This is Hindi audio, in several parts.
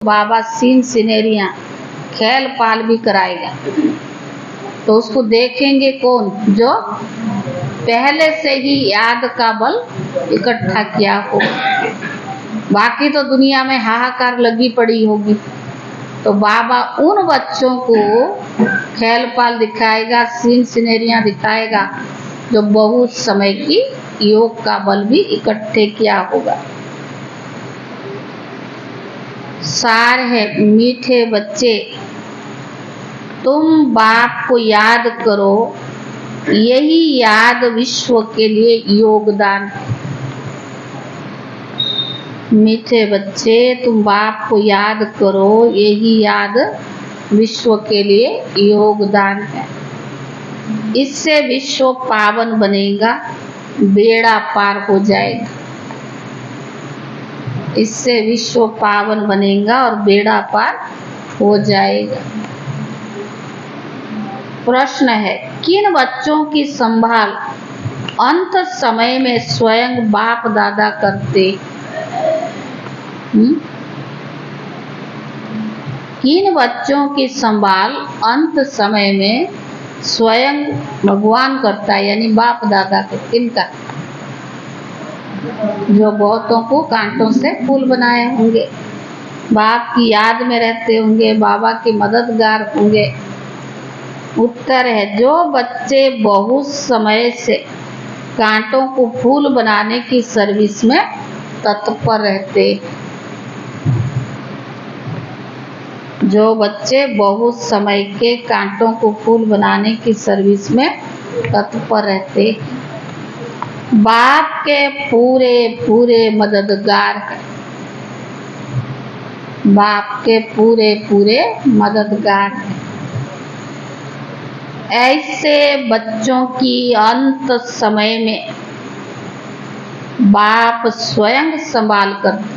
बाबा सीन सिनेरियां खेल पाल भी कराएगा। तो उसको देखेंगे कौन? जो पहले से ही याद का बल इकट्ठा किया हो। बाकी तो दुनिया में हाहाकार लगी पड़ी होगी। तो बाबा उन बच्चों को खेल पाल दिखाएगा, सीन सिनेरियां दिखाएगा जो बहुत समय की योग का बल भी इकट्ठे किया होगा। सार है मीठे बच्चे, तुम बाप को याद करो, यही याद विश्व के लिए योगदान है। मीठे बच्चे, तुम बाप को याद करो, यही याद विश्व के लिए योगदान है। इससे विश्व पावन बनेगा, बेड़ा पार हो जाएगा। इससे विश्व पावन बनेगा और बेड़ा पार हो जाएगा। प्रश्न है, किन बच्चों की संभाल अंत समय में स्वयं बाप दादा करते? किन बच्चों की संभाल अंत समय में स्वयं भगवान करता है, यानी बाप दादा को? किनका? जो बहुतों को कांटों से फूल बनाए होंगे, बाप की याद में रहते होंगे, बाबा के मददगार होंगे। उत्तर है, जो बच्चे बहुत समय से कांटों को फूल बनाने की सर्विस में तत्पर रहते। जो बच्चे बहुत समय के कांटों को फूल बनाने की सर्विस में तत्पर रहते, बाप के पूरे पूरे मददगार हैं। बाप के पूरे पूरे मददगार हैं। ऐसे बच्चों की अंत समय में बाप स्वयं संभाल करते,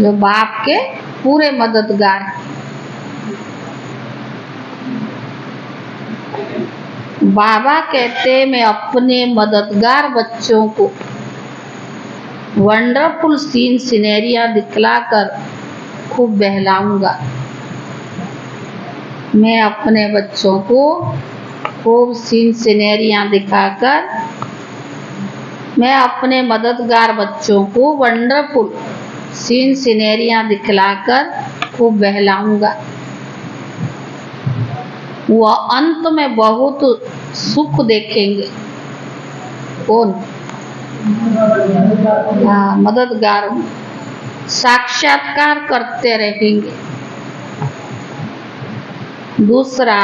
जो बाप के पूरे मददगार हैं। बाबा कहते, मैं अपने मददगार बच्चों को वंडरफुल सीन सिनेरिया दिखलाकर खूब बहलाऊंगा। मैं अपने बच्चों को खूब सीन सिनेरिया दिखाकर, मैं अपने मददगार बच्चों को वंडरफुल सीन सिनेरिया दिखलाकर खूब बहलाऊंगा। वह अंत में बहुत सुख देखेंगे। कौन? मददगार साक्षात्कार करते रहेंगे। दूसरा,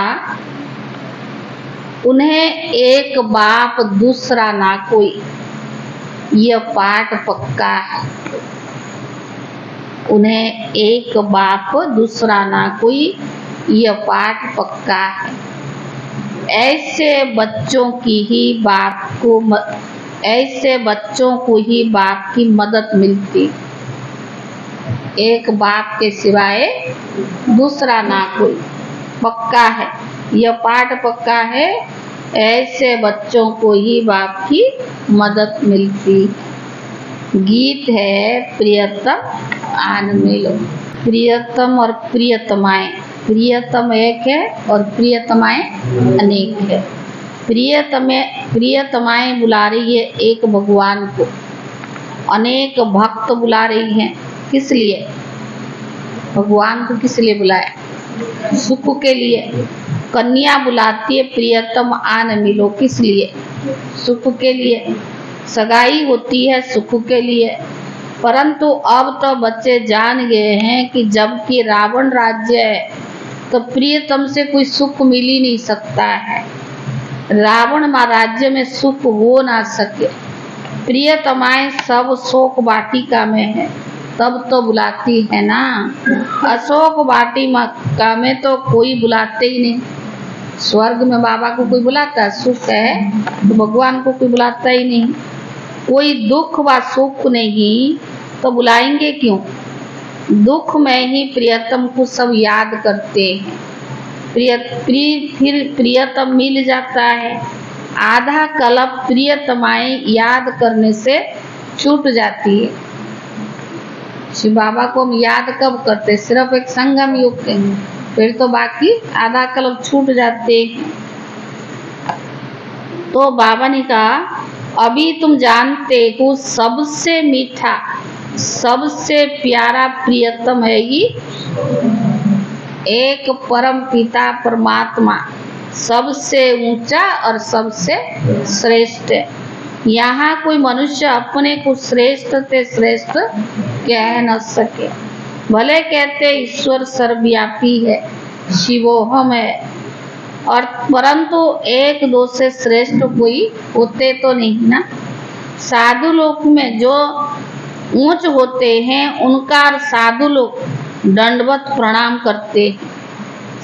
उन्हें एक बाप दूसरा ना कोई, यह पाठ पक्का है। उन्हें एक बाप दूसरा ना कोई, यह पाठ पक्का है। ऐसे बच्चों को ही बाप की मदद मिलती। एक बाप के सिवाय दूसरा ना कोई, पक्का है, यह पाठ पक्का है। ऐसे बच्चों को ही बाप की मदद मिलती। गीत है, प्रियतम आन मिलो। प्रियतम और प्रियतमाएं, प्रियतम एक है और प्रियतमाएं अनेक है। प्रियतमाएं बुला रही है एक भगवान को, अनेक भक्त बुला रही हैं। किस लिए? भगवान को किस लिए बुलाया? सुख के लिए। कन्या बुलाती है, प्रियतम आन मिलो, किस लिए? सुख के लिए। सगाई होती है सुख के लिए। परंतु अब तो बच्चे जान गए हैं कि जबकि रावण राज्य है तो प्रियतम से कोई सुख मिल ही नहीं सकता है। रावण राज्य में सुख हो ना सके। प्रियतमाएं सब शोक वाटिका में है, तब तो बुलाती है ना। अशोक वाटिका में तो कोई बुलाते ही नहीं। स्वर्ग में बाबा को कोई बुलाता है? सुख है तो भगवान को कोई बुलाता ही नहीं। कोई दुख व सुख नहीं तो बुलाएंगे क्यों? दुख में ही प्रियतम को सब याद करते हैं। फिर प्रियतम मिल जाता है। आधा कल्प प्रियतमाएं याद करने से छूट जाती है। शिव बाबा को हम याद कब करते? सिर्फ एक संगम युग के, फिर तो बाकी आधा कल्प छूट जाते हैं। तो बाबा ने कहा अभी तुम जानते हो सबसे मीठा, सबसे प्यारा, प्रियतम है ये एक परम पिता परमात्मा, सबसे ऊंचा और सबसे श्रेष्ठ है। यहाँ कोई मनुष्य अपने को श्रेष्ठ से श्रेष्ठ कह न सके। भले कहते ईश्वर सर्वव्यापी है, शिवोहम है, और परंतु एक दो से श्रेष्ठ कोई होते तो नहीं ना। साधु लोक में जो ऊंच होते हैं उनका साधु लोग दंडवत प्रणाम करते हैं।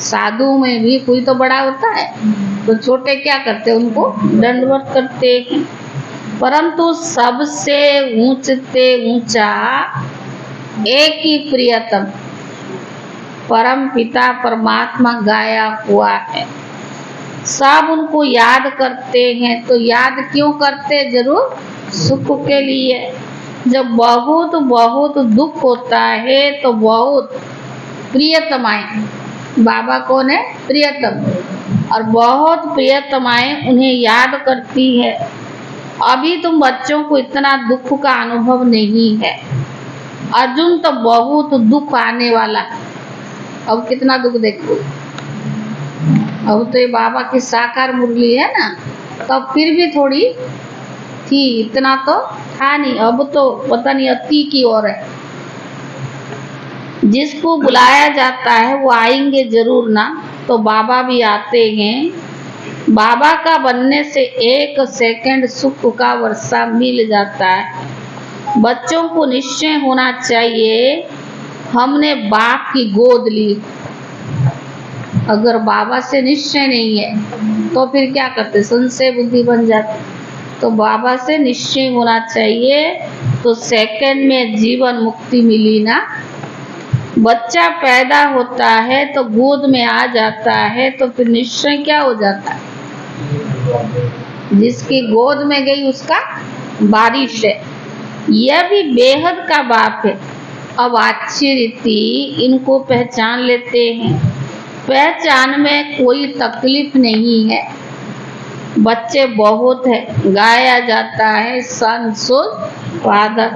साधु में भी कोई तो बड़ा होता है, तो छोटे क्या करते, उनको दंडवत करते हैं। परंतु सबसे ऊंचते ऊंचा एक ही प्रियतम परम पिता परमात्मा गाया हुआ है। सब उनको याद करते हैं। तो याद क्यों करते? जरूर सुख के लिए। जब बहुत बहुत दुख होता है तो बहुत प्रियतमाएं, बाबा कौन है? प्रियतम, और बहुत प्रियतमाएं उन्हें याद करती है। अभी तुम बच्चों को इतना दुख का अनुभव नहीं है, अर्जुन तो बहुत दुख आने वाला है। अब कितना दुख देखो, अब तो ये बाबा की साकार मुरली है ना, तब फिर भी थोड़ी थी, इतना तो था नहीं। अब तो पता नहीं अति की ओर है। जिसको बुलाया जाता है वो आएंगे जरूर ना, तो बाबा भी आते हैं। बाबा का बनने से एक सेकंड सुख का वर्षा मिल जाता है। बच्चों को निश्चय होना चाहिए हमने बाप की गोद ली। अगर बाबा से निश्चय नहीं है तो फिर क्या करते? संशय बुद्धि बन जाती। तो बाबा से निश्चय होना चाहिए, तो सेकंड में जीवन मुक्ति मिली ना। बच्चा पैदा होता है तो गोद में आ जाता है, तो फिर निश्चय क्या हो जाता है? जिसकी गोद में गई उसका बारिश है। यह भी बेहद का बाप है। अब अच्छी रीति इनको पहचान लेते हैं। पहचान में कोई तकलीफ नहीं है। बच्चे बहुत है, गाया जाता है सन सो फादर,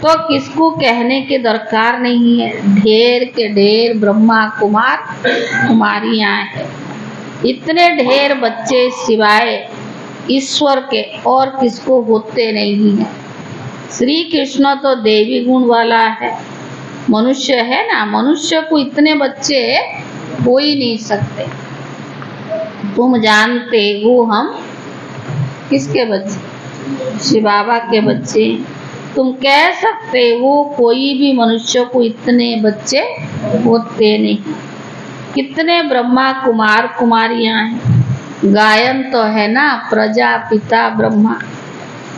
तो किसको कहने की दरकार नहीं है। ढेर के ढेर ब्रह्मा कुमार कुमारियां हैं। इतने ढेर बच्चे सिवाय ईश्वर के और किसको होते नहीं है। श्री कृष्ण तो देवी गुण वाला है, मनुष्य है ना, मनुष्य को इतने बच्चे हो ही नहीं सकते। तुम जानते हो हम किसके बच्चे? शिव बाबा के बच्चे। तुम कह सकते हो कोई भी मनुष्य को इतने बच्चे होते नहीं। कितने ब्रह्मा कुमार कुमारियां हैं। गायन तो है ना, प्रजापिता ब्रह्मा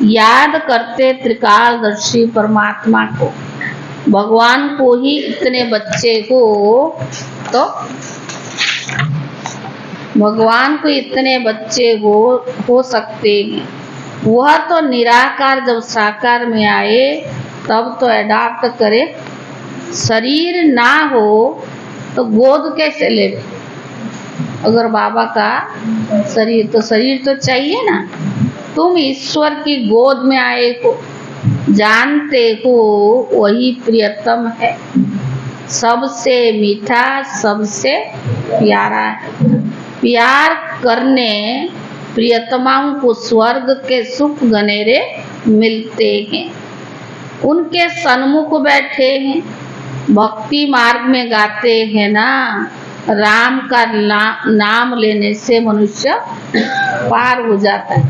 याद करते त्रिकालदर्शी परमात्मा को। भगवान को ही इतने बच्चे हो, तो भगवान को इतने बच्चे हो सकते हैं। वह तो निराकार जब साकार में आए तब तो अडॉप्ट करे। शरीर ना हो तो गोद कैसे ले? अगर बाबा का शरीर, तो शरीर तो चाहिए ना। तुम ईश्वर की गोद में आए हो, जानते हो वही प्रियतम है, सबसे मीठा, सबसे प्यारा है। प्यार करने प्रियतमाओं को स्वर्ग के सुख गनेरे मिलते हैं। उनके सन्मुख बैठे हैं। भक्ति मार्ग में गाते हैं ना, राम का नाम लेने से मनुष्य पार हो जाता है।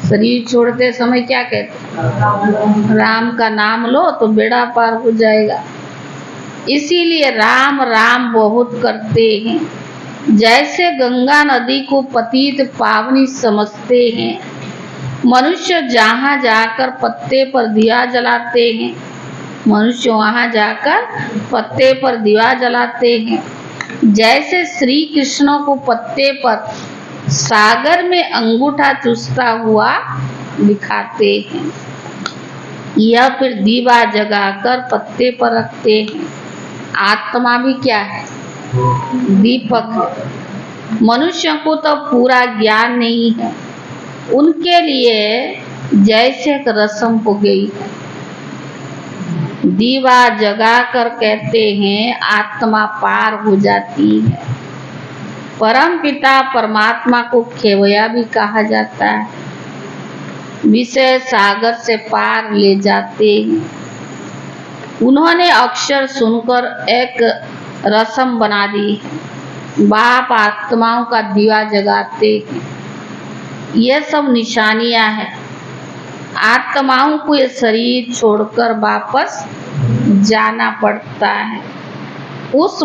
शरीर छोड़ते समय क्या कहते? राम का नाम लो तो बेड़ा पार हो जाएगा। इसीलिए राम राम बहुत करते हैं। जैसे गंगा नदी को पतित पावनी समझते हैं, मनुष्य जहाँ जाकर पत्ते पर दिया जलाते हैं, मनुष्य वहाँ जाकर पत्ते पर दिया जलाते हैं। जैसे श्री कृष्ण को पत्ते पर सागर में अंगूठा चूसता हुआ दिखाते हैं। या फिर दीवा जगाकर पत्ते पर रखते हैं। आत्मा भी क्या है? दीपक है। मनुष्य को तो पूरा ज्ञान नहीं है, उनके लिए जैसे एक रस्म हो गई है। दीवा जगाकर कहते हैं आत्मा पार हो जाती है। परम पिता परमात्मा को खेवया भी कहा जाता है। विषय सागर से पार ले जाते हैं। उन्होंने अक्षर सुनकर एक रस्म बना दी है। बाप आत्माओं का दिया जगाते हैं। ये सब निशानियां हैं। आत्माओं को ये शरीर छोड़कर वापस जाना पड़ता है। उस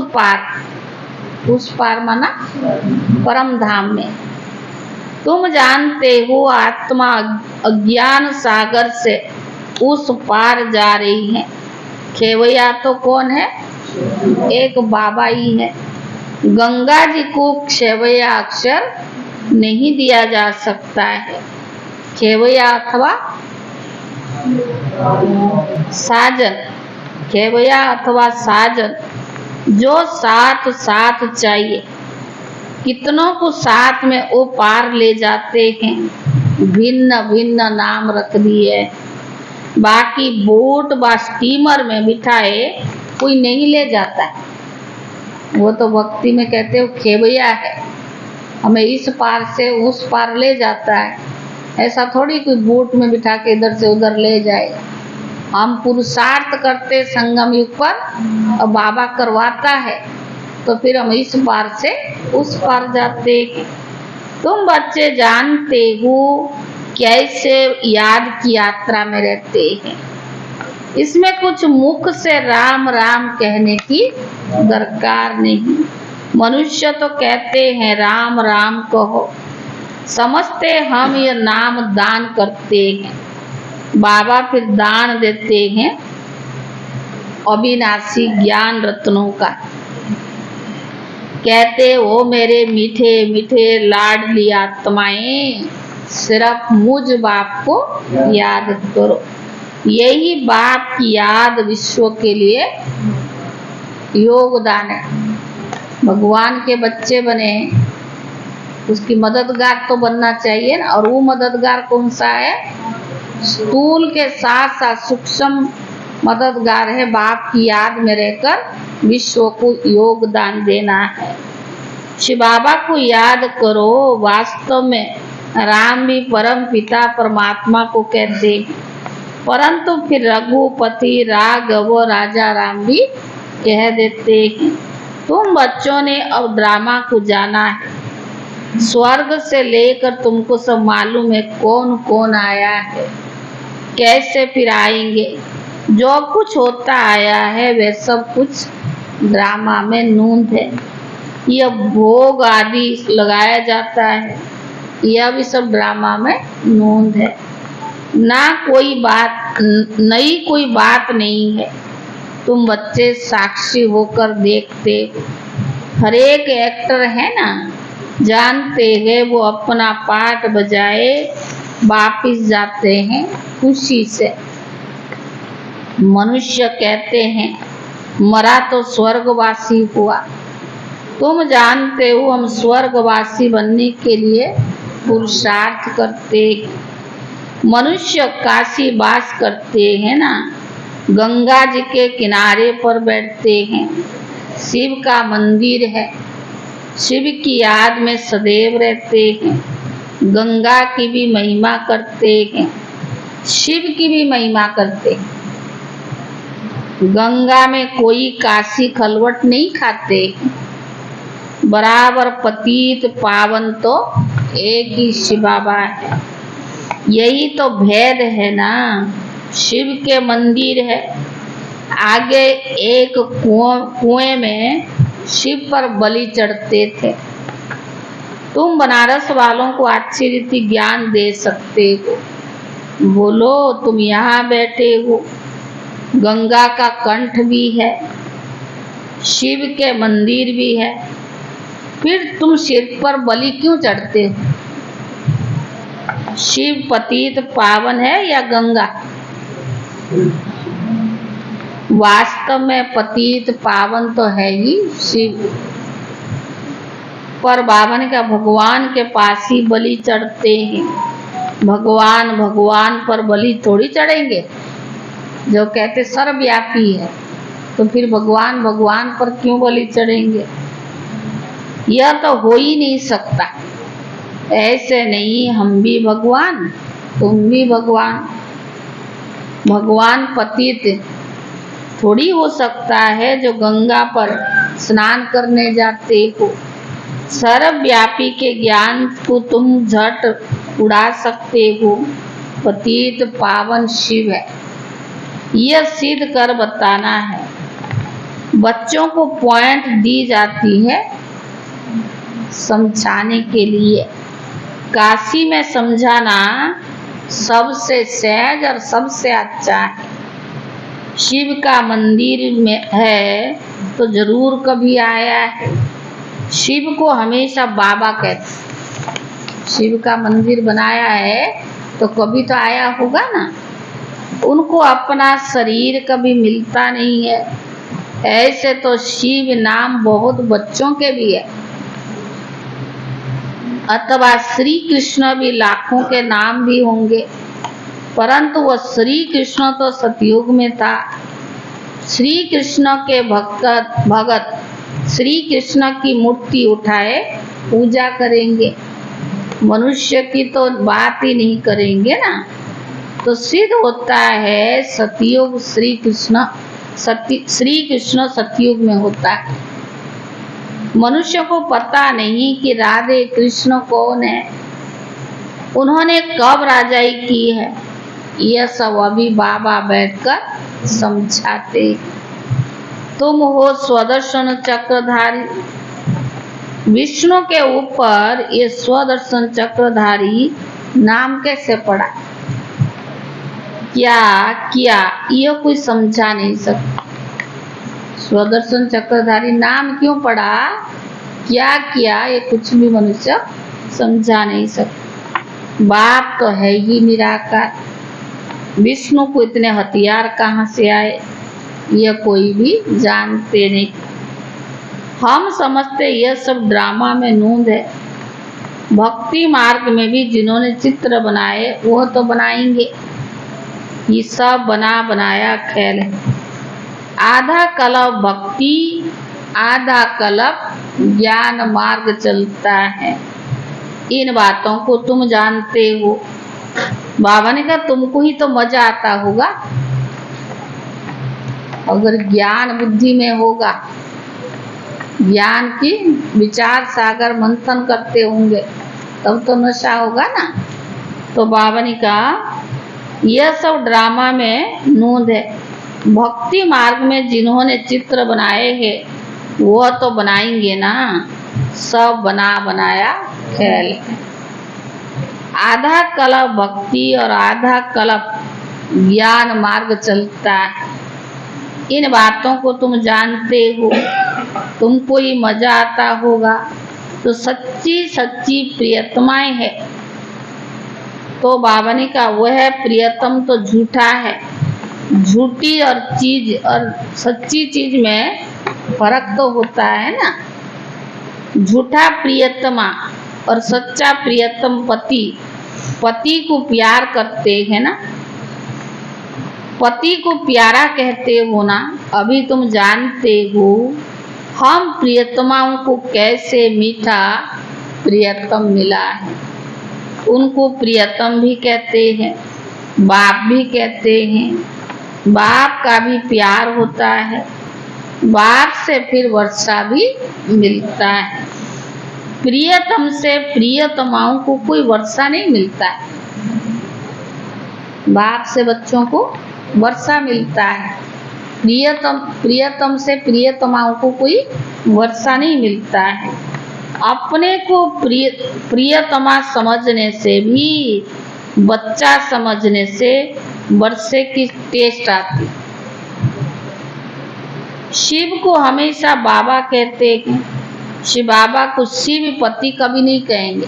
पार माना परम धाम में। तुम जानते हो आत्मा अज्ञान सागर से उस पार जा रही है। खेवैया तो कौन है? एक बाबा ही है। गंगा जी को खेवैया अक्षर नहीं दिया जा सकता है। खेवैया अथवा साजन, खेवैया अथवा साजन जो साथ साथ चाहिए। कितनों को साथ में वो पार ले जाते हैं। भिन्न भिन्न नाम रख दिए। बाकी बोट व स्टीमर में बिठाए कोई नहीं ले जाता है। वो तो भक्ति में कहते हो खेवैया है, हमें इस पार से उस पार ले जाता है। ऐसा थोड़ी कोई बोट में बिठा के इधर से उधर ले जाएगा। हम पुरुषार्थ करते संगम युग पर और बाबा करवाता है, तो फिर हम इस पार से उस पार जाते हैं। तुम बच्चे जानते हो कैसे याद की यात्रा में रहते हैं। इसमें कुछ मुख से राम राम कहने की दरकार नहीं। मनुष्य तो कहते हैं राम राम कहो, समझते हम ये नाम दान करते हैं। बाबा फिर दान देते हैं अविनाशी ज्ञान रत्नों का। कहते हो मेरे मीठे मीठे लाडली आत्माएं, सिर्फ मुझ बाप को याद करो। यही बाप की याद विश्व के लिए योगदान है। भगवान के बच्चे बने, उसकी मददगार तो बनना चाहिए ना। और वो मददगार कौन सा है? स्थूल के साथ साथ सूक्ष्म मददगार है। बाप की याद में रहकर विश्व को योगदान देना है। शिव बाबा को याद करो। वास्तव में राम भी परम पिता परमात्मा को कहते हैं, परंतु फिर रघुपति राघव राजा राम भी कह देते हैं। तुम बच्चों ने अब ड्रामा को जाना है। स्वर्ग से लेकर तुमको सब मालूम है कौन कौन आया है, कैसे फिर आएंगे। जो कुछ होता आया है वह सब कुछ ड्रामा में नूंद है। यह भोग आदि लगाया जाता है, यह भी सब ड्रामा में नूंद है। ना कोई बात नई कोई बात नहीं है। तुम बच्चे साक्षी होकर देखते। हर एक एक्टर है ना, जानते हैं वो अपना पार्ट बजाए वापिस जाते हैं खुशी से। मनुष्य कहते हैं मरा तो स्वर्गवासी हुआ। तुम जानते हो हम स्वर्गवासी बनने के लिए पुरुषार्थ करते हैं। मनुष्य काशी वास करते हैं ना, गंगा जी के किनारे पर बैठते हैं। शिव का मंदिर है, शिव की याद में सदैव रहते हैं। गंगा की भी महिमा करते हैं, शिव की भी महिमा करते हैं। गंगा में कोई काशी खलवट नहीं खाते। बराबर पतित पावन तो एक ही शिव बाबा है। यही तो भेद है ना। शिव के मंदिर है, आगे एक कुएं में शिव पर बलि चढ़ते थे। तुम बनारस वालों को अच्छी रीति ज्ञान दे सकते हो। बोलो तुम यहाँ बैठे हो, गंगा का कंठ भी है, शिव के मंदिर भी है, फिर तुम सिर पर बलि क्यों चढ़ते हो? शिव पतित पावन है या गंगा? वास्तव में पतित पावन तो है ही शिव, पर बाबा ने कहा भगवान के पास ही बलि चढ़ते हैं। भगवान भगवान पर बलि थोड़ी चढ़ेंगे। जो कहते सर्वव्यापी है तो फिर भगवान भगवान पर क्यों बलि चढ़ेंगे? यह तो हो ही नहीं सकता। ऐसे नहीं, हम भी भगवान तुम भी भगवान। भगवान पतित थोड़ी हो सकता है जो गंगा पर स्नान करने जाते हो। सर्वव्यापी के ज्ञान को तुम झट उड़ा सकते हो। पतित पावन शिव है, यह सिद्ध कर बताना है। बच्चों को पॉइंट दी जाती है समझाने के लिए। काशी में समझाना सबसे सहज और सबसे अच्छा है। शिव का मंदिर में है तो जरूर कभी आया है। शिव को हमेशा बाबा कहते। शिव का मंदिर बनाया है तो कभी तो आया होगा ना। उनको अपना शरीर कभी मिलता नहीं है। ऐसे तो शिव नाम बहुत बच्चों के भी है, अथवा श्री कृष्ण भी लाखों के नाम भी होंगे, परंतु वह श्री कृष्ण तो सतयुग में था। श्री कृष्ण के भगत श्री कृष्ण की मूर्ति उठाए पूजा करेंगे, मनुष्य की तो बात ही नहीं करेंगे ना। तो सिद्ध होता है सतयुग श्री कृष्ण सतयुग में होता है। मनुष्य को पता नहीं कि राधे कृष्ण कौन है, उन्होंने कब राजाई की है। यह सब अभी बाबा बैठकर समझाते। तुम हो स्वदर्शन चक्रधारी। विष्णु के ऊपर ये स्वदर्शन चक्रधारी नाम कैसे पड़ा, क्या किया, यह कोई समझा नहीं सकता। स्वदर्शन चक्रधारी नाम क्यों पड़ा, क्या किया, ये कुछ भी मनुष्य समझा नहीं सकता। बाप तो है ही निराकार। विष्णु को इतने हथियार कहाँ से आए, यह कोई भी जानते नहीं। हम समझते यह सब ड्रामा में नूंद है। भक्ति मार्ग में भी जिन्होंने चित्र बनाए वह तो बनाएंगे। ये सब बना बनाया खेल है। आधा कलप भक्ति, आधा कलप ज्ञान मार्ग चलता है। इन बातों को तुम जानते हो। बाबा ने कहा तुमको ही तो मजा आता होगा। अगर ज्ञान बुद्धि में होगा, ज्ञान की विचार सागर मंथन करते होंगे तब तो नशा होगा ना। तो बाबा ने कहा यह सब ड्रामा में नूंद है। भक्ति मार्ग में जिन्होंने चित्र बनाए हैं वह तो बनाएंगे ना। सब बना बनाया खेल है। आधा कलप भक्ति और आधा कलप ज्ञान मार्ग चलता है। इन बातों को तुम जानते हो। तुमको ही मजा आता होगा। तो सच्ची सच्ची प्रियतमाएं है। तो बाबा ने कहा वह प्रियतम तो झूठा है। झूठी और चीज और सच्ची चीज में फर्क तो होता है ना। झूठा प्रियतमा और सच्चा प्रियतम पति, पति को प्यार करते हैं ना। पति को प्यारा कहते हो ना। अभी तुम जानते हो हम प्रियतमाओं को कैसे मीठा प्रियतम मिला है। उनको प्रियतम भी कहते हैं, बाप भी कहते हैं। बाप का भी प्यार होता है। बाप से फिर वर्षा भी मिलता है। प्रियतम से प्रियतमाओं को कोई वर्षा नहीं मिलता है। बाप से बच्चों को वर्षा मिलता है। प्रियतम से प्रियतमाओं को कोई वर्षा नहीं मिलता है। अपने को प्रियतमा समझने से भी, बच्चा समझने से वर्षे की टेस्ट आती। शिव को हमेशा बाबा कहते हैं। शिव बाबा को शिव पति कभी नहीं कहेंगे।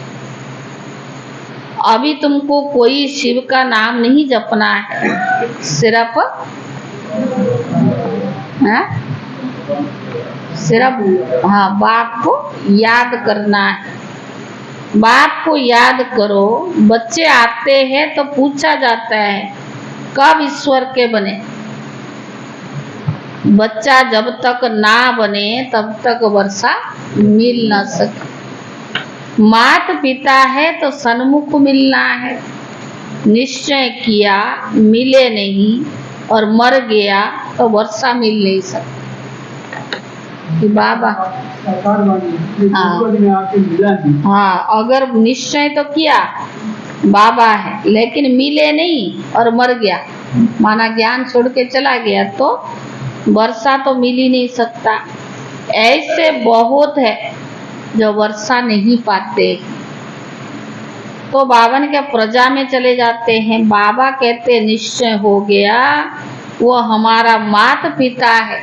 अभी तुमको कोई शिव का नाम नहीं जपना है, सिर्फ सिर्फ बाप को याद करना है। बाप को याद करो। बच्चे आते हैं तो पूछा जाता है कब ईश्वर के बने। बच्चा जब तक ना बने तब तक वर्षा मिल न सके। मात पिता है तो सन्मुख मिलना है। निश्चय किया मिले नहीं और मर गया तो वर्षा मिल नहीं सकती। कि बाबा अगर निश्चय तो किया बाबा है लेकिन मिले नहीं और मर गया, माना ज्ञान छोड़ के चला गया, तो वर्षा तो मिल ही नहीं सकता। ऐसे बहुत है जो वर्षा नहीं पाते, तो बाबा ने क्या प्रजा में चले जाते हैं। बाबा कहते निश्चय हो गया वो हमारा माता पिता है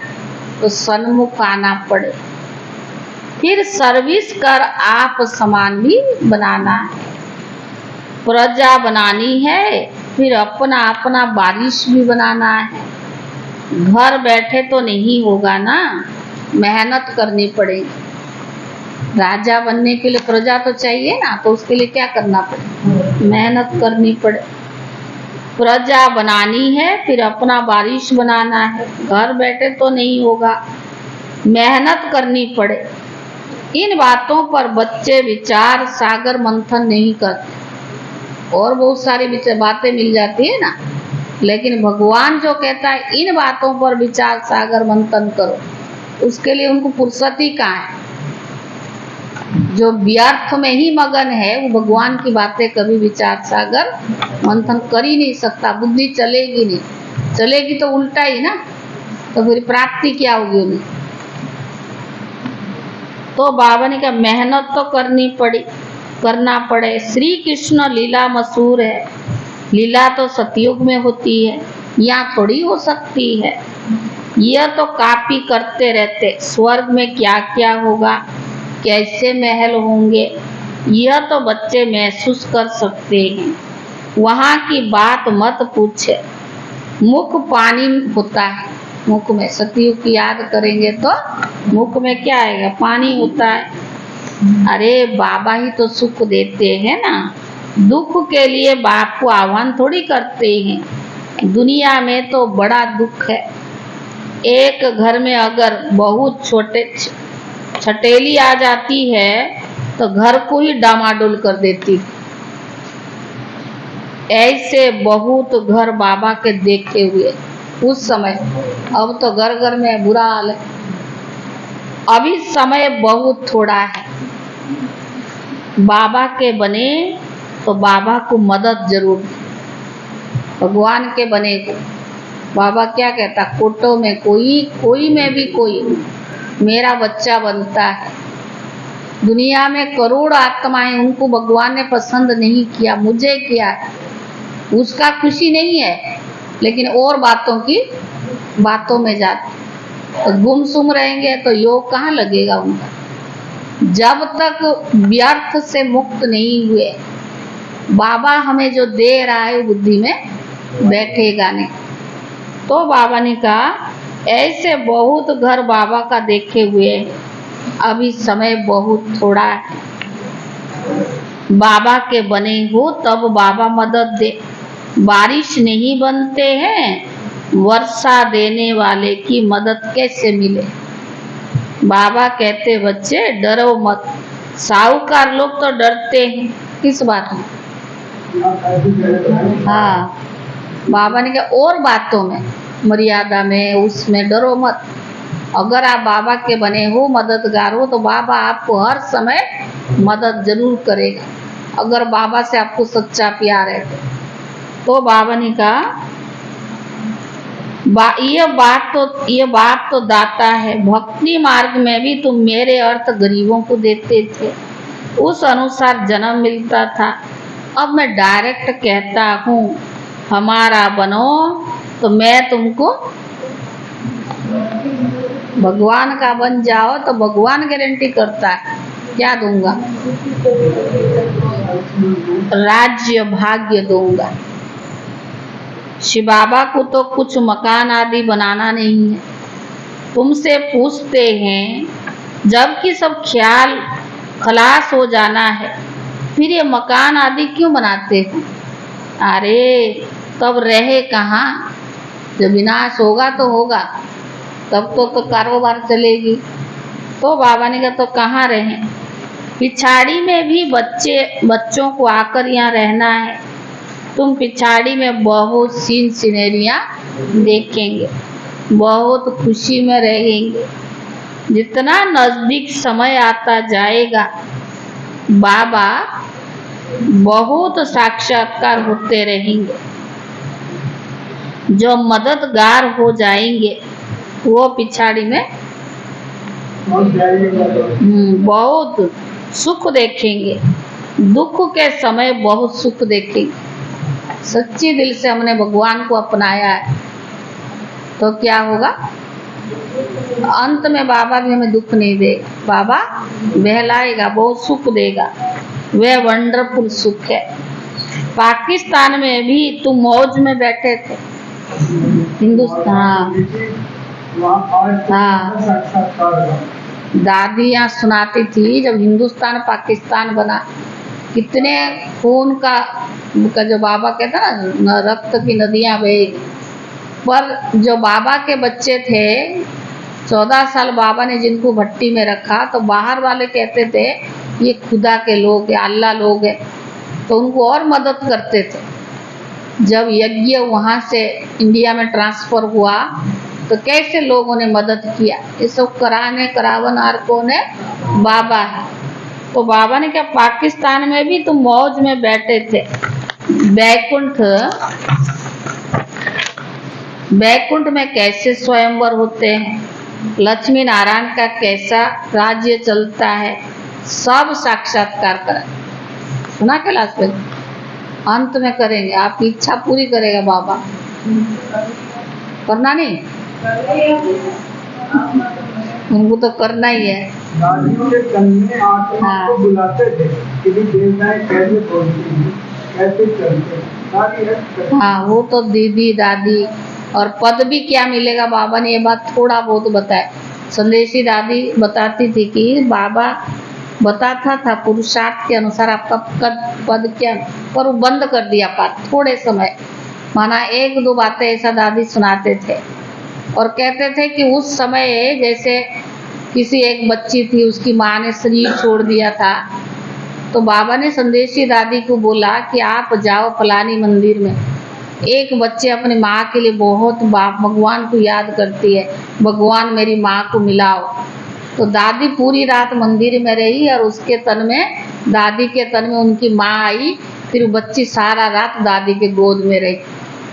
तो सन्मुख आना पड़े। फिर सर्विस कर आप समान भी बनाना है। प्रजा बनानी है, फिर अपना अपना बारिश भी बनाना है। घर बैठे तो नहीं होगा ना, मेहनत करनी पड़ेगी। राजा बनने के लिए प्रजा तो चाहिए ना, तो उसके लिए क्या करना पड़े, मेहनत करनी पड़े। प्रजा बनानी है, फिर अपना बारिश बनाना है। घर बैठे तो नहीं होगा, मेहनत करनी पड़े। इन बातों पर बच्चे विचार सागर मंथन नहीं करते। और बहुत सारी बातें मिल जाती है ना, लेकिन भगवान जो कहता है इन बातों पर विचार सागर मंथन करो, उसके लिए उनको फुर्सत ही कहाँ है। जो व्यर्थ में ही मगन है वो भगवान की बातें कभी विचार सागर मंथन कर ही नहीं सकता। बुद्धि चलेगी नहीं, चलेगी तो उल्टा ही ना, तो फिर प्राप्ति क्या होगी उन्हें। तो बाबा ने कहा मेहनत तो करना पड़े। श्री कृष्ण लीला मशहूर है। लीला तो सतयुग में होती है, यहाँ थोड़ी हो सकती है। यह तो कॉपी करते रहते, स्वर्ग में क्या क्या होगा, कैसे महल होंगे, यह तो बच्चे महसूस कर सकते हैं। वहाँ की बात मत पूछे। मुख पानी होता है, मुख में सतयुग की याद करेंगे तो मुख में क्या आएगा, पानी होता है। अरे बाबा ही तो सुख देते हैं ना, दुख के लिए बाप को आह्वान थोड़ी करते हैं। दुनिया में तो बड़ा दुख है। एक घर में अगर बहुत छटेली आ जाती है तो घर को ही डामाडोल कर देती। ऐसे बहुत घर बाबा के देखे हुए उस समय। अब तो घर घर में बुरा हाल है। अभी समय बहुत थोड़ा है। बाबा के बने तो बाबा को मदद जरूर। भगवान के बने को बाबा क्या कहता, कोटों में कोई में भी कोई मेरा बच्चा बनता है। दुनिया में करोड़ आत्माएं, उनको भगवान ने पसंद नहीं किया, मुझे किया। उसका खुशी नहीं है, लेकिन और बातों में जाते तो गुमसुम रहेंगे तो योग कहाँ लगेगा उनका। जब तक व्यर्थ से मुक्त नहीं हुए, बाबा हमें जो दे रहा है बुद्धि में बैठेगा नहीं। तो बाबा ने कहा ऐसे बहुत घर बाबा का देखे हुए, अभी समय बहुत थोड़ा है। बाबा के बने हो तब बाबा मदद दे। बारिश नहीं बनते हैं, वर्षा देने वाले की मदद कैसे मिले। बाबा कहते बच्चे डरो मत। साहूकार लोग तो डरते हैं, किस बात में, हाँ बाबा ने कहा और बातों में, मर्यादा में, उसमें डरो मत। अगर आप बाबा के बने हो, मददगार हो, तो बाबा आपको हर समय मदद जरूर करेगा, अगर बाबा से आपको सच्चा प्यार है। तो बाबा ने कहा ये बात तो दाता है। भक्ति मार्ग में भी तुम मेरे अर्थ गरीबों को देते थे, उस अनुसार जन्म मिलता था। अब मैं डायरेक्ट कहता हूँ हमारा बनो, तो मैं तुमको भगवान का बन जाओ, तो भगवान गारंटी करता है क्या दूंगा। राज्य भाग्य दूंगा। शिव बाबा को तो कुछ मकान आदि बनाना नहीं है। तुमसे पूछते हैं, जबकि सब ख्याल खलास हो जाना है, फिर ये मकान आदि क्यों बनाते हो? अरे तब रहे कहाँ? जब विनाश होगा तो होगा, तब तो कारोबार चलेगी। तो बाबा ने कहा तो कहाँ रहें? पिछाड़ी में भी बच्चों को आकर यहाँ रहना है। तुम पिछाड़ी में बहुत सीन सिनेरियाँ देखेंगे, बहुत खुशी में रहेंगे। जितना नजदीक समय आता जाएगा, बाबा बहुत साक्षात्कार होते रहेंगे। जो मददगार हो जाएंगे वो पिछाड़ी में बहुत सुख देखेंगे। दुख के समय बहुत सुख देखेंगे। सच्ची दिल से हमने भगवान को अपनाया है तो क्या होगा? अंत में बाबा भी हमें दुख नहीं देगा, बाबा बहलाएगा, बहुत सुख देगा। वह वंडरफुल सुख है। पाकिस्तान में भी तुम मौज में बैठे थे, हिंदुस्तान। हाँ, दादी यहाँ सुनाती थी जब हिंदुस्तान पाकिस्तान बना, कितने खून का जो बाबा कहता ना, रक्त की नदियां बही। पर जो बाबा के बच्चे थे, 14 साल बाबा ने जिनको भट्टी में रखा, तो बाहर वाले कहते थे ये खुदा के लोग हैं, अल्लाह लोग हैं, तो उनको और मदद करते थे। जब यज्ञ वहाँ से इंडिया में ट्रांसफ़र हुआ तो कैसे लोगों ने मदद किया? ये सब करावनहार कौन है? बाबा है। तो बाबा ने कहा पाकिस्तान में भी तुम मौज में बैठे थे। बैकुंठ में कैसे स्वयंवर होते हैं, लक्ष्मी नारायण का कैसा राज्य चलता है, सब साक्षात्कार करा। सुना कैलाश पे अंत में करेंगे, आपकी इच्छा पूरी करेगा बाबा। करना नहीं, उनको तो करना ही है। हाँ, बुलाते थे कि देवताएं कैसे बोलती हैं, कैसे चलते हैं। हाँ, वो तो दीदी दादी और पद भी क्या मिलेगा, बाबा ने ये बात थोड़ा बहुत बताया। संदेशी दादी बताती थी कि बाबा बताता था पुरुषार्थ के अनुसार आपका पद क्या, पर वो बंद कर दिया बात थोड़े समय। माना 1-2 बातें ऐसा दादी सुनाते थे और कहते थे कि उस समय जैसे किसी एक बच्ची थी, उसकी माँ ने शरीर छोड़ दिया था, तो बाबा ने संदेशी दादी को बोला कि आप जाओ फलानी मंदिर में। एक बच्चे अपनी माँ के लिए बहुत भगवान को याद करती है, भगवान मेरी माँ को मिलाओ। तो दादी पूरी रात मंदिर में रही और उसके तन में, दादी के तन में उनकी माँ आई। फिर बच्ची सारा रात दादी के गोद में रही।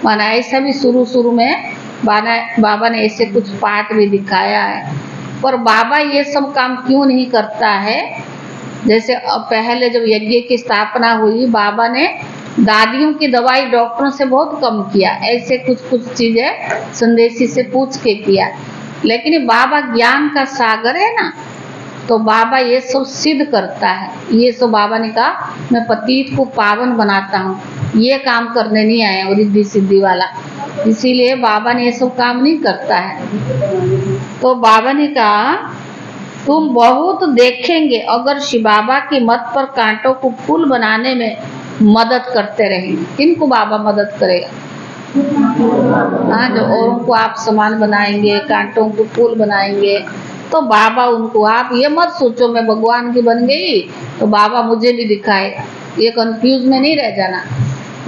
माना ऐसा भी शुरू में बाबा ने ऐसे कुछ पाठ भी दिखाया है। पर बाबा ये सब काम क्यों नहीं करता है? जैसे पहले जब यज्ञ की स्थापना हुई, बाबा ने दादियों की दवाई डॉक्टरों से बहुत कम किया। ऐसे कुछ चीजें संदेशी से पूछ के किया। लेकिन बाबा ज्ञान का सागर है ना, तो बाबा ये सब सिद्ध करता है। ये सब बाबा ने कहा मैं पतित को पावन बनाता हूँ, ये काम करने नहीं आया रिद्धि सिद्धि वाला। इसीलिए बाबा ने ये सब काम नहीं करता है। तो बाबा ने कहा तुम बहुत देखेंगे अगर शिव बाबा की मत पर कांटों को फूल बनाने में मदद करते रहेंगे। किनको बाबा मदद करेगा? हाँ, जो औरों को आप सामान बनाएंगे, कांटों को फूल बनाएंगे, तो बाबा उनको, आप ये मत सोचो मैं भगवान की बन गई तो बाबा मुझे भी दिखाएगा, ये कंफ्यूज में नहीं रह जाना।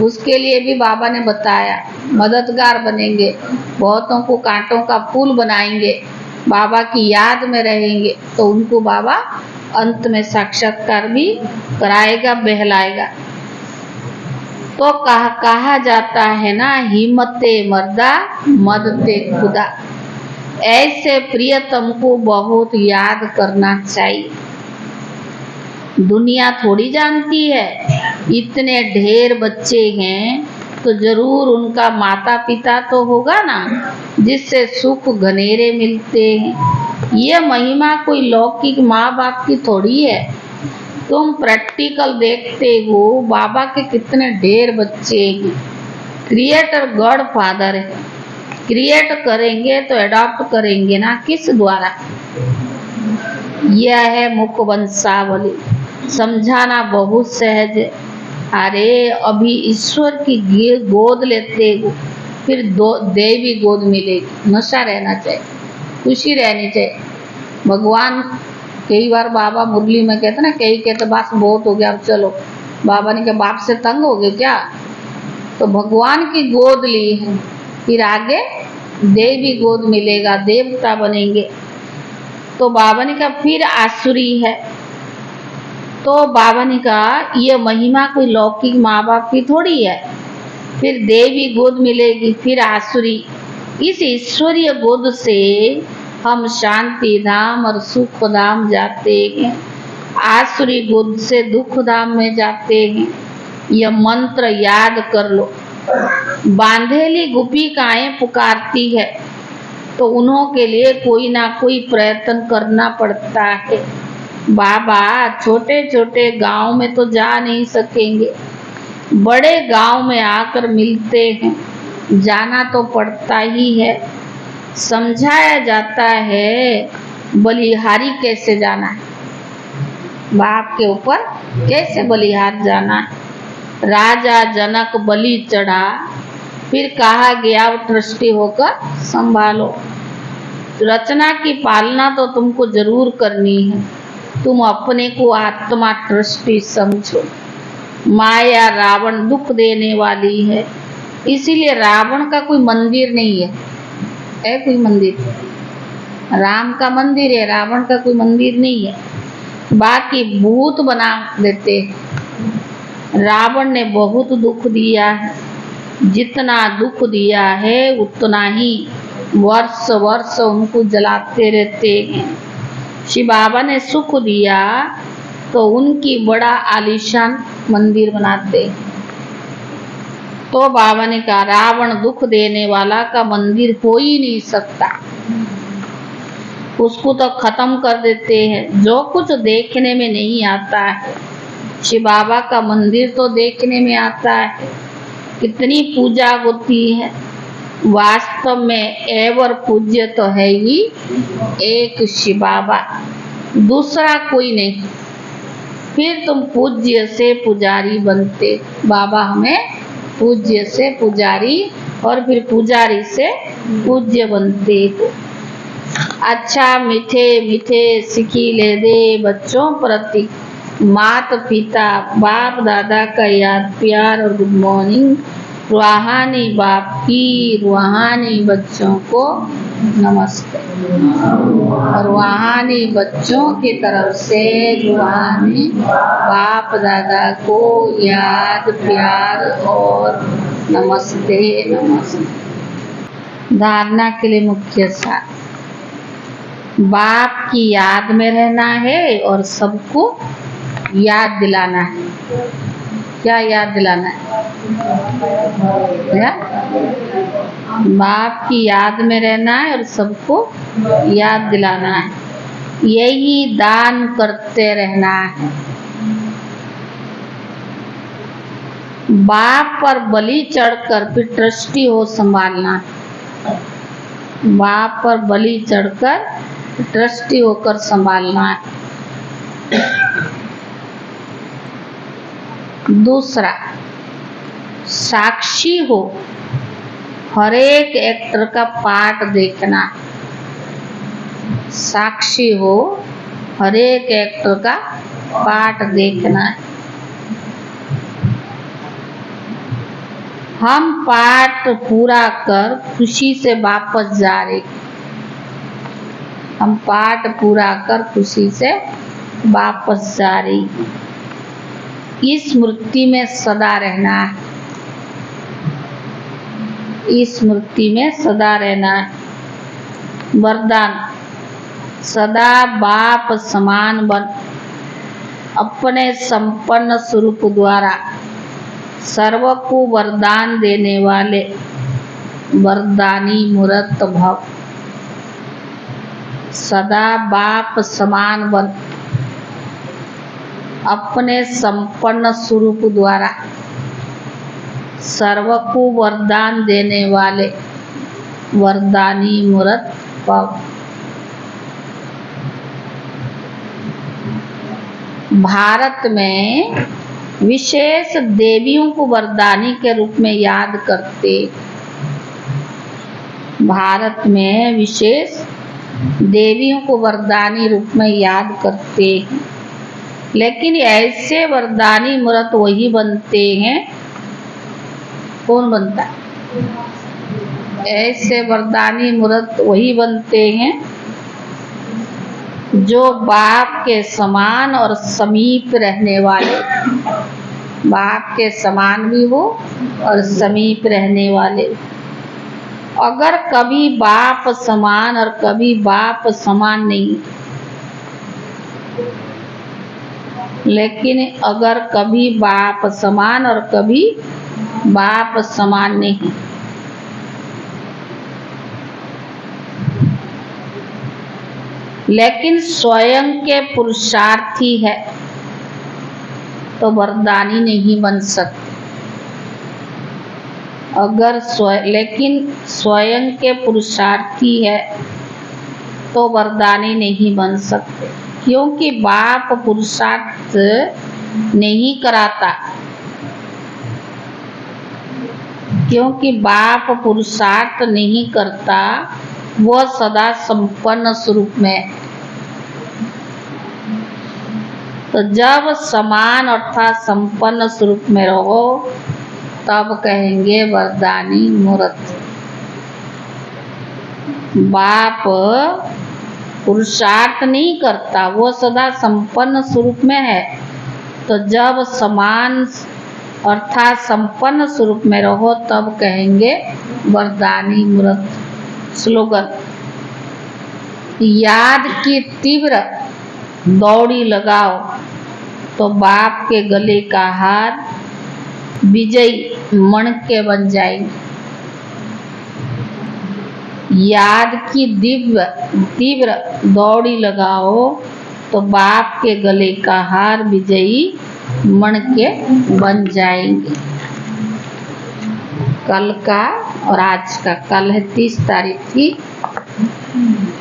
उसके लिए भी बाबा ने बताया मददगार बनेंगे, बहुतों को कांटों का फूल बनाएंगे, बाबा की याद में रहेंगे, तो उनको बाबा अंत में साक्षात्कार भी कराएगा, बहलाएगा। तो कहा जाता है ना, हिम्मते मर्दा मदते खुदा। ऐसे प्रियतम को बहुत याद करना चाहिए। दुनिया थोड़ी जानती है, इतने ढेर बच्चे हैं तो जरूर उनका माता पिता तो होगा ना, जिससे सुख घनेरे मिलते हैं। ये महिमा कोई लौकिक माँ बाप की थोड़ी है। तुम प्रैक्टिकल देखते हो बाबा के कितने ढेर बच्चे हैं। क्रिएटर गॉड फादर है, क्रिएट करेंगे तो अडॉप्ट करेंगे ना, किस द्वारा? यह है मुख वंशावली, समझाना बहुत सहज है। अरे अभी ईश्वर की गोद लेते हो, फिर देवी गोद मिलेगी। नशा रहना चाहिए, खुशी रहनी चाहिए। भगवान कई बार बाबा मुरली में कहते ना, कई कहते बस बहुत हो गया अब चलो। बाबा ने कहा बाप से तंग हो गए क्या? तो भगवान की गोद ली है, फिर आगे देवी गोद मिलेगा, देवता बनेंगे। तो बाबा ने कहा फिर आसुरी है। तो बाबा ने कहा ये महिमा कोई लौकिक माँ बाप की थोड़ी है। फिर देवी गोद मिलेगी, फिर आसुरी। इस ईश्वरीय गोद से हम शांति धाम और सुख धाम जाते हैं, आसुरी गोद से दुख धाम में जाते हैं। यह मंत्र याद कर लो। बांधेली गोपिकाएं पुकारती है तो उन्हों के लिए कोई ना कोई प्रयत्न करना पड़ता है। बाबा छोटे छोटे गांव में तो जा नहीं सकेंगे, बड़े गांव में आकर मिलते हैं, जाना तो पड़ता ही है। समझाया जाता है बलिहारी कैसे जाना है, बाप के ऊपर कैसे बलिहार जाना है। राजा जनक बलि चढ़ा, फिर कहा गया ट्रस्टी होकर संभालो। रचना की पालना तो तुमको जरूर करनी है। तुम अपने को आत्मा ट्रस्टी समझो। माया रावण दुख देने वाली है, इसीलिए रावण का कोई मंदिर नहीं है कोई मंदिर? राम का मंदिर है, रावण का कोई मंदिर नहीं है। बाकी भूत बना देते। रावण ने बहुत दुख दिया है, जितना दुख दिया है उतना ही वर्ष वर्ष उनको जलाते रहते हैं। शिव बाबा ने सुख दिया तो उनकी बड़ा आलीशान मंदिर बनाते। तो बाबा ने कहा रावण दुख देने वाला का मंदिर हो ही नहीं सकता, उसको तो खत्म कर देते हैं। जो कुछ देखने में नहीं आता है, शिव बाबा का मंदिर तो देखने में आता है। कितनी पूजा होती है, वास्तव में एवर पूज्य तो है ही एक शिव बाबा, दूसरा कोई नहीं। फिर तुम पूज्य से पुजारी बनते। बाबा हमें पूज्य से पुजारी और फिर पुजारी से पूज्य बनते। अच्छा मीठे मीठे सिकीले दे बच्चों प्रति माता पिता बाप दादा का याद प्यार और गुड मॉर्निंग। रूहानी बाप की रूहानी बच्चों को नमस्ते। रूहानी बच्चों की तरफ से रूहानी बाप दादा को याद प्यार और नमस्ते नमस्ते। धारणा के लिए मुख्य सार, बाप की याद में रहना है और सबको याद दिलाना है। क्या याद दिलाना है? बाप की याद में रहना है और सबको याद दिलाना है। यही दान करते रहना है। बाप पर बलि चढ़कर फिर ट्रस्टी हो संभालना है। बाप पर बलि चढ़कर ट्रस्टी होकर संभालना है। दूसरा, साक्षी हो, हर एक एक्टर का पार्ट देखना। साक्षी हो, हर एक एक्टर का पार्ट देखना। हम पाठ पूरा कर खुशी से वापस जा रहे। हम पाठ पूरा कर खुशी से वापस जा रही। इस स्मृति में सदा रहना है। इस स्मृति में सदा रहना है। वरदान, सदा बाप समान बन, अपने संपन्न स्वरूप द्वारा सर्व को वरदान देने वाले वरदानी मूर्त भव। सदा बाप समान बन, अपने संपन्न स्वरूप द्वारा सर्व को वरदान देने वाले वरदानी मूर्त पव। भारत में विशेष देवियों को वरदानी के रूप में याद करते। भारत में विशेष देवियों को वरदानी रूप में याद करते हैं, लेकिन ऐसे वरदानी मूर्त वही बनते हैं। कौन बनता है? ऐसे वरदानी मूर्त वही बनते हैं जो बाप के समान और समीप रहने वाले, बाप के समान भी हो और समीप रहने वाले। अगर कभी बाप समान और कभी बाप समान नहीं, लेकिन अगर कभी बाप समान और कभी बाप समान नहीं, लेकिन स्वयं के पुरुषार्थी है तो वरदानी नहीं बन सकते। अगर लेकिन स्वयं के पुरुषार्थी है तो वरदानी नहीं बन सकते, क्योंकि बाप पुरुषार्थ नहीं कराता, क्योंकि बाप पुरुषार्थ नहीं करता, वह सदा संपन्न स्वरूप में। तो जब समान अर्थात संपन्न स्वरूप में रहो तब कहेंगे वरदानी मूर्त। बाप पुरुषार्थ नहीं करता, वो सदा संपन्न स्वरूप में है। तो जब समान अर्थात संपन्न स्वरूप में रहो तब कहेंगे वरदानी मूर्त। स्लोगन: याद की तीव्र दौड़ी लगाओ तो बाप के गले का हार विजयी मणके बन जाएंगे। याद की तीव्र दौड़ी लगाओ तो बाप के गले का हार विजयी मणके बन जाएंगे। कल का और आज का, कल है 30 तारीख थी,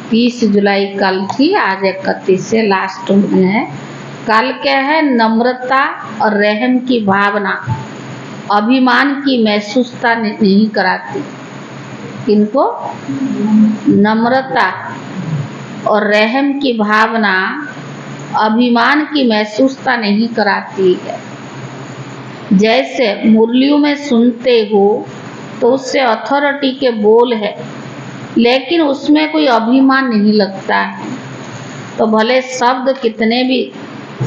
30 जुलाई कल थी, आज 31 से लास्ट में है। कल क्या है? नम्रता और रहम की भावना अभिमान की महसूसता नहीं कराती। किनको? नम्रता और रहम की भावना अभिमान की महसूसता नहीं कराती है। जैसे मुरलियों में सुनते हो तो उससे अथॉरिटी के बोल है, लेकिन उसमें कोई अभिमान नहीं लगता है। तो भले शब्द कितने भी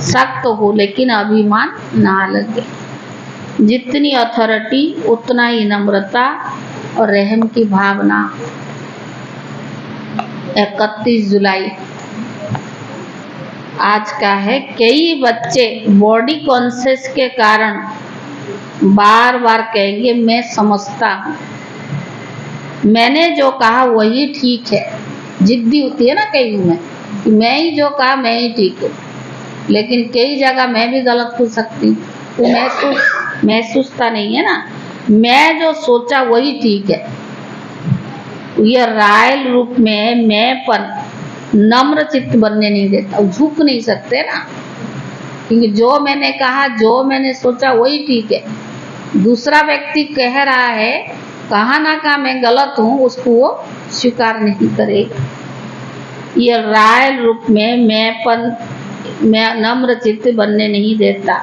सख्त हो लेकिन अभिमान ना लगे। जितनी अथॉरिटी उतना ही नम्रता और रहम की भावना। 31 जुलाई आज का है। कई बच्चे बॉडी कॉन्शियस के कारण बार बार कहेंगे मैं समझता हूँ, मैंने जो कहा वही ठीक है। जिद्दी होती है ना कई में कि मैं ही जो कहा मैं ही ठीक है, लेकिन कई जगह मैं भी गलत हो सकती हूँ। तो महसूसता नहीं है ना, मैं जो सोचा वही ठीक है। यह रायल रूप में मैं पर नम्र चित्त बनने नहीं देता। झुक नहीं सकते ना, क्योंकि जो मैंने कहा जो मैंने सोचा वही ठीक है। दूसरा व्यक्ति कह रहा है कहा ना कहा मैं गलत हूँ, उसको वो स्वीकार नहीं करेगा। यह रायल रूप में मैं नम्र चित्त बनने नहीं देता।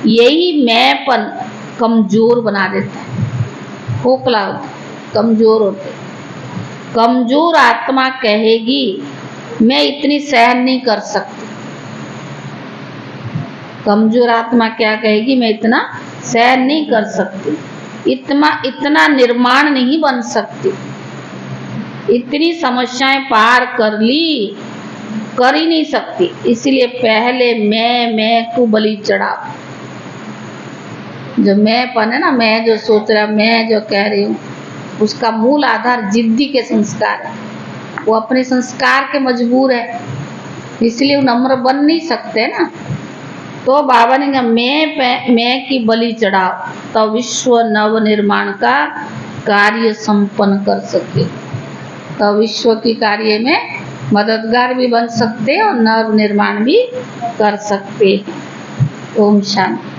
यही मैंपन कमजोर बना देता है, खोखला होता, कमजोर होते। कमजोर आत्मा कहेगी मैं इतनी सहन नहीं कर सकती। कमजोर आत्मा क्या कहेगी? मैं इतना सहन नहीं कर सकती, इतना निर्माण नहीं बन सकती, इतनी समस्याएं पार कर ली, कर ही नहीं सकती। इसलिए पहले मैं को बलि चढ़ाओ। जो मैंपन है ना, मैं जो सोच रहा, मैं जो कह रही हूँ, उसका मूल आधार जिद्दी के संस्कार है। वो अपने संस्कार के मजबूर है, इसलिए वो नम्र बन नहीं सकते ना। तो बाबा ने कहा मैं की बलि चढ़ाओ तो विश्व नव निर्माण का कार्य संपन्न कर सके, तो विश्व की कार्य में मददगार भी बन सकते और नव निर्माण भी कर सकते। ओम शांति।